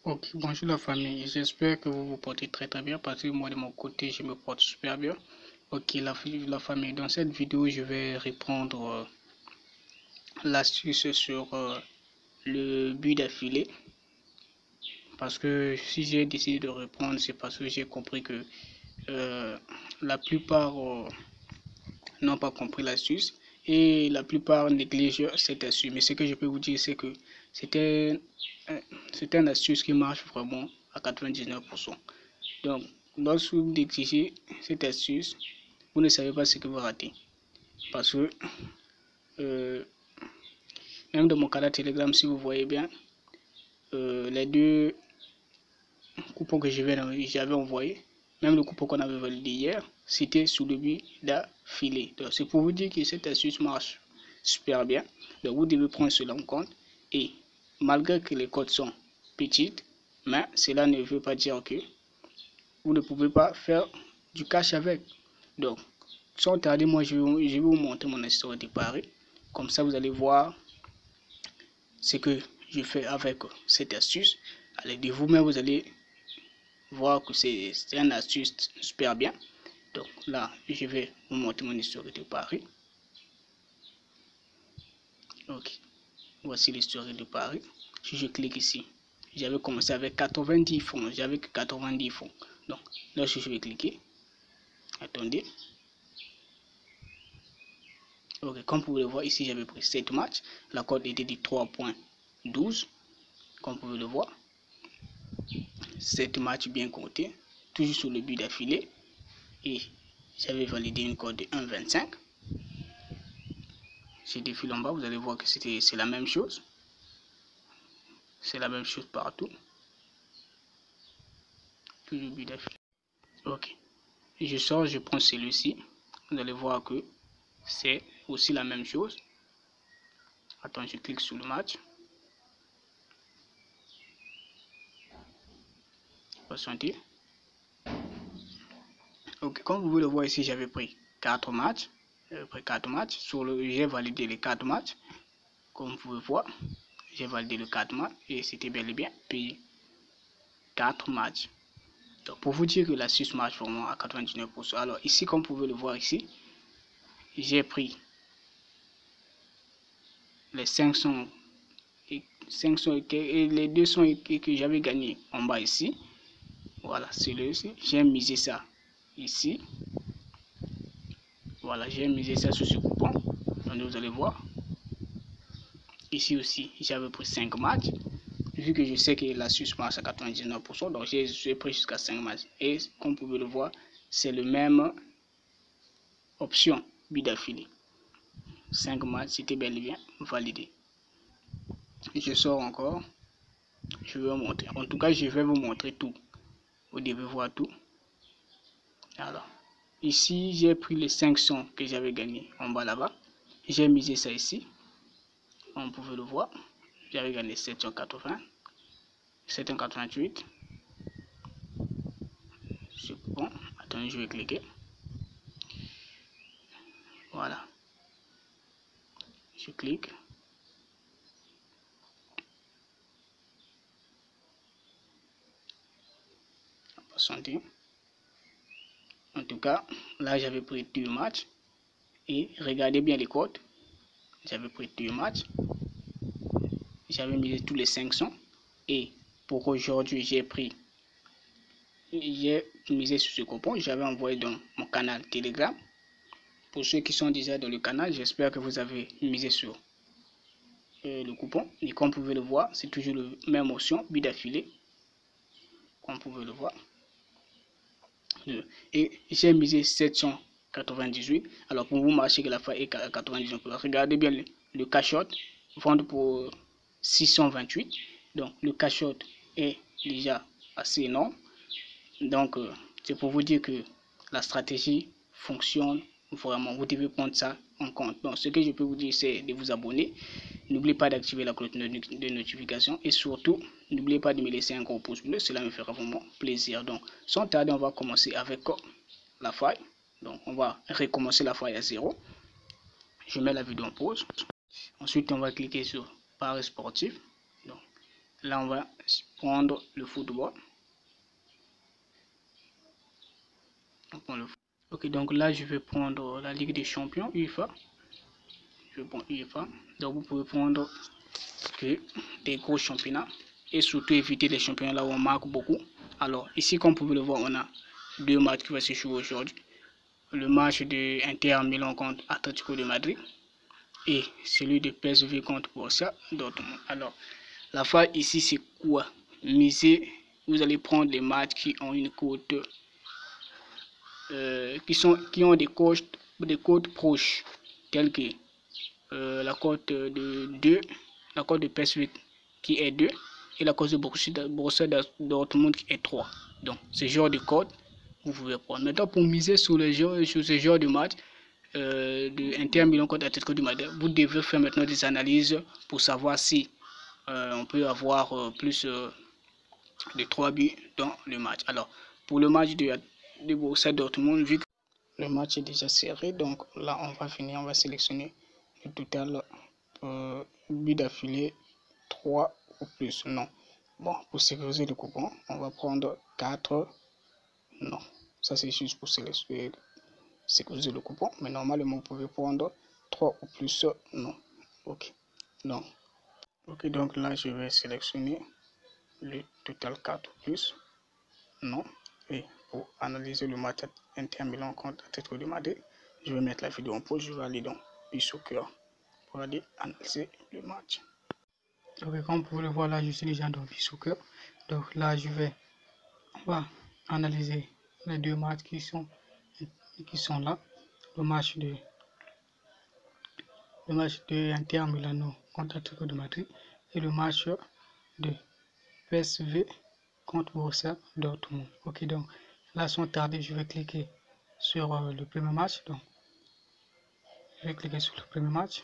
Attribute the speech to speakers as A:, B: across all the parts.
A: Ok, bonjour la famille, j'espère que vous vous portez très bien parce que moi de mon côté je me porte super bien. Ok, la famille, dans cette vidéo je vais répondre l'astuce sur le but d'affilée. Parce que si j'ai décidé de répondre, c'est parce que j'ai compris que la plupart n'ont pas compris l'astuce et la plupart négligent cette astuce. Mais ce que je peux vous dire, c'est que c'était une astuce qui marche vraiment à 99%. Donc, lorsque vous négligez cette astuce, vous ne savez pas ce que vous ratez. Parce que, même dans mon canal Telegram, si vous voyez bien, les deux coupons que j'avais envoyés, même le coupon qu'on avait validé hier, c'était sous le but d'affilée. Donc, c'est pour vous dire que cette astuce marche super bien. Donc, vous devez prendre cela en compte. Et malgré que les codes sont petites, mais cela ne veut pas dire que vous ne pouvez pas faire du cash avec. Donc, sans tarder, moi je vais vous montrer mon histoire de Paris. Comme ça, vous allez voir ce que je fais avec cette astuce. Allez, de vous-même, vous allez voir que c'est une astuce super bien. Donc là, je vais vous montrer mon histoire de Paris. Ok, voici l'histoire de Paris. Si je clique ici, j'avais commencé avec 90 fonds. J'avais que 90 fonds. Donc là, je vais cliquer. Attendez. Ok, comme vous pouvez le voir ici, j'avais pris 7 matchs. La cote était de 3.12. Comme vous pouvez le voir. 7 matchs bien comptés. Toujours sur le but d'affilée. Et j'avais validé une cote de 1.25. Si je défile en bas, vous allez voir que c'est la même chose. C'est la même chose partout. Toujours but d'affilée. Ok. Je sors, je prends celui-ci. Vous allez voir que c'est aussi la même chose. Attends, je clique sur le match. Patientez. Ok, comme vous pouvez le voir ici, j'avais pris 4 matchs. J'ai validé les 4 matchs. Comme vous pouvez voir, j'ai validé le 4 matchs et c'était bel et bien payé 4 matchs. Donc, pour vous dire que l'astuce marche vraiment à 99%. Alors ici, comme vous pouvez le voir ici, j'ai pris les 500 et les 200 que j'avais gagné en bas ici. Voilà, celui-ci. J'ai misé ça ici. Voilà, j'ai misé ça sur ce coupon. Donc vous allez voir. Ici aussi, j'avais pris 5 matchs. Vu que je sais que l'astuce marche à 99%, donc j'ai pris jusqu'à 5 matchs. Et comme vous pouvez le voir, c'est le même option, but d'affilée. 5 matchs, c'était bel et bien validé. Je sors encore. Je vais vous montrer. En tout cas, je vais vous montrer tout. Vous devez voir tout. Alors, ici, j'ai pris les 500 que j'avais gagné en bas là-bas. J'ai misé ça ici. On pouvait le voir. J'avais gagné 780, 788. C'est bon. Attendez, je vais cliquer. Voilà. Je clique. Patientez. En tout cas, là, j'avais pris 2 matchs. Et regardez bien les codes. J'avais pris 2 matchs. J'avais misé tous les 500. Et pour aujourd'hui, j'ai misé sur ce coupon. J'avais envoyé dans mon canal Telegram. Pour ceux qui sont déjà dans le canal, j'espère que vous avez misé sur le coupon. Et comme vous pouvez le voir, c'est toujours la même option, but d'affilée. Comme vous pouvez le voir. Et j'ai misé 798. Alors pour vous marcher que la fois est 99. Regardez bien le cash-out. Vendre pour 628. Donc le cash-out est déjà assez énorme. Donc c'est pour vous dire que la stratégie fonctionne vraiment. Vous devez prendre ça en compte. Donc ce que je peux vous dire, c'est de vous abonner. N'oubliez pas d'activer la cloche de notification et surtout, n'oubliez pas de me laisser un gros pouce bleu, cela me fera vraiment plaisir. Donc, sans tarder, on va commencer avec la faille. Donc, on va recommencer la faille à 0. Je mets la vidéo en pause. Ensuite, on va cliquer sur Paris sportif. Donc, Là, on va prendre le football. Ok, donc là, je vais prendre la Ligue des Champions, UEFA. Je vais prendre UEFA. Donc, vous pouvez prendre que des gros championnats et surtout éviter les championnats là où on marque beaucoup. Alors, ici, comme vous pouvez le voir, on a deux matchs qui vont se jouer aujourd'hui. Le match de Inter Milan contre Atlético de Madrid et celui de PSV contre Borussia Dortmund. Alors, la phase ici, c'est quoi? Miser, vous allez prendre les matchs qui ont une cote, qui ont des cotes proches, telles que la cote de 2, la cote de PSV qui est 2 et la cote de Borussia Dortmund qui est 3. Donc, ce genre de cote, vous pouvez prendre. Maintenant, pour miser sur ce genre de match, de Inter Milan contre Atlético de Madrid, vous devez faire maintenant des analyses pour savoir si on peut avoir plus de 3 buts dans le match. Alors, pour le match de Borussia Dortmund, vu que le match est déjà serré, donc là, on va finir, on va sélectionner le total buts d'affilée 3 ou plus. Non. Bon, pour sécuriser le coupon, on va prendre 4. Non. Ça, c'est juste pour sécuriser le coupon. Mais normalement, vous pouvez prendre 3 ou plus. Non. Ok. Non. Ok, donc là, je vais sélectionner le total 4 ou plus. Non. Et pour analyser le match Inter Milan contre Atlético de Madrid, je vais mettre la vidéo en pause. Je vais aller dans Soccer pour aller analyser le match. Ok, comme vous pouvez le voir là, je suis déjà dans Soccer. Donc là, on va analyser les deux matchs qui sont là. Le match de Inter Milano contre Atlético de Madrid et le match de PSV contre Borussia Dortmund. Ok, donc là, sans tarder, je vais cliquer sur le premier match. Donc, je vais cliquer sur le premier match.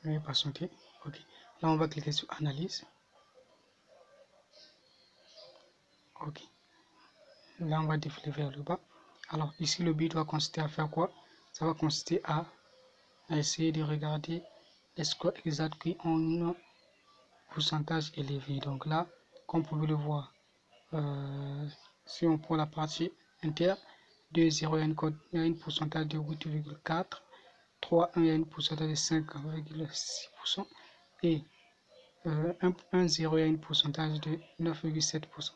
A: Je vais patienter. Ok, là, on va cliquer sur analyse. Ok, là, on va défiler vers le bas. Alors, ici, le but va consister à faire quoi? Ça va consister à essayer de regarder les scores exacts qui ont un pourcentage élevé. Donc là, comme vous pouvez le voir, si on prend la partie Inter, 2-0, il y a une pourcentage de 8,4, 3-1, il y a une pourcentage de 5,6%, et 1-0, il y a une pourcentage de 9,7%,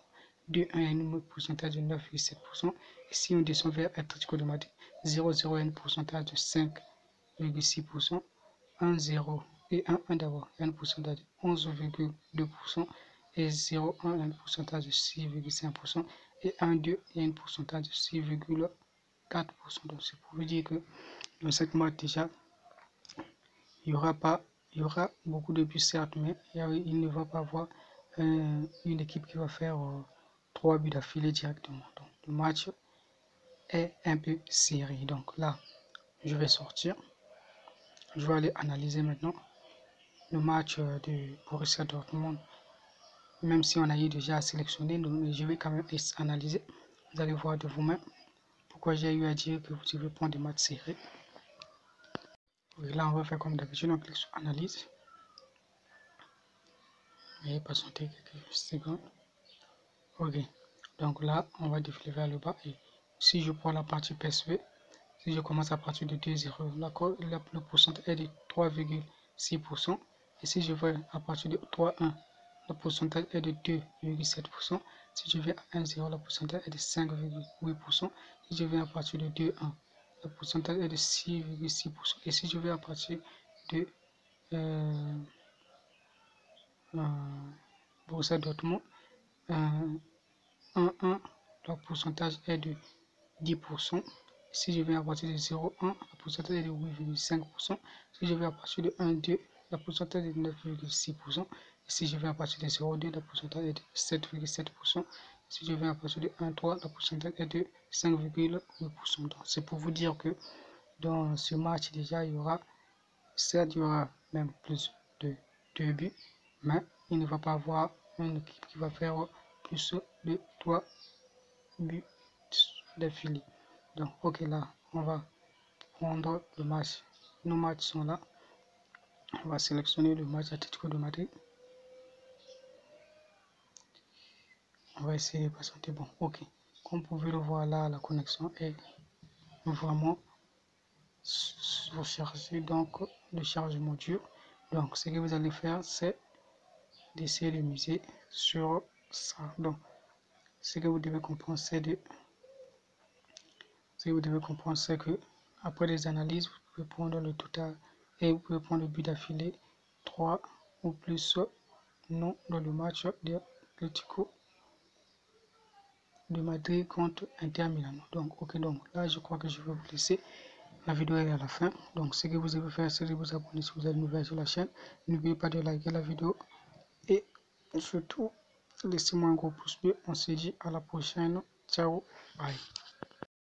A: 2-1, il y a une pourcentage de 9,7%, et si on descend vers Atlético de Madrid, 0-0, il y a une pourcentage de 5,6%, 1-0 et 1-1 d'abord, il y a un pourcentage de 11,2%, et 0,1 il y a un pourcentage de 6,5%, et 1,2 il y a un pourcentage de 6,4%. Donc c'est pour vous dire que dans cette match déjà, il y aura beaucoup de buts certes, mais il ne va pas avoir une équipe qui va faire 3 buts d'affilée directement. Donc le match est un peu serré. Donc là, je vais sortir. Je vais aller analyser maintenant le match de Borussia Dortmund. Même si on a eu déjà sélectionné, je vais quand même analyser. Vous allez voir de vous-même pourquoi j'ai eu à dire que vous devez prendre des matchs serrés. Et là, on va faire comme d'habitude, on clique sur analyse. Et patienter quelques secondes. Ok, donc là, on va défiler vers le bas. Et si je prends la partie PSV, si je commence à partir de 2,0, le pourcentage est de 3,6%. Et si je vais à partir de 3,1, le pourcentage est de 2,7%. Si je vais à 1,0, le pourcentage est de 5,8%. Si je vais à partir de 2,1, le pourcentage est de 6,6%. Et si je vais à partir de Borussia Dortmund, 1,1, le pourcentage est de 10%. Si je vais à partir de 0,1, le pourcentage est de 8,5%. Si je vais à partir de 1,2, le pourcentage est de 9,6%. Si je vais à partir de 0,2, le pourcentage est de 7,7%. Si je vais à partir de 1,3, le pourcentage est de 5,8%. Donc, c'est pour vous dire que dans ce match, déjà, il y aura même plus de 2 buts, mais il ne va pas avoir une équipe qui va faire plus de 3 buts d'affilée. Donc, ok, là, on va prendre le match. Nos matchs sont là. On va sélectionner le match Atlético de Madrid. On va essayer de patienter. Bon, ok. Comme vous pouvez le voir là, la connexion est vraiment surchargée, donc le chargement dur. Donc, ce que vous allez faire, c'est d'essayer de miser sur ça. Donc, ce que vous devez comprendre, c'est que après les analyses, vous pouvez prendre le total et vous pouvez prendre le but d'affilée 3 ou plus non dans le match de l'Atlético de Madrid contre Inter Milan. Donc, ok, donc là, je crois que je vais vous laisser. La vidéo est à la fin. Donc, ce que vous devez faire, c'est de vous abonner si vous êtes nouveau sur la chaîne. N'oubliez pas de liker la vidéo et surtout, laissez-moi un gros pouce bleu. On se dit à la prochaine. Ciao, bye.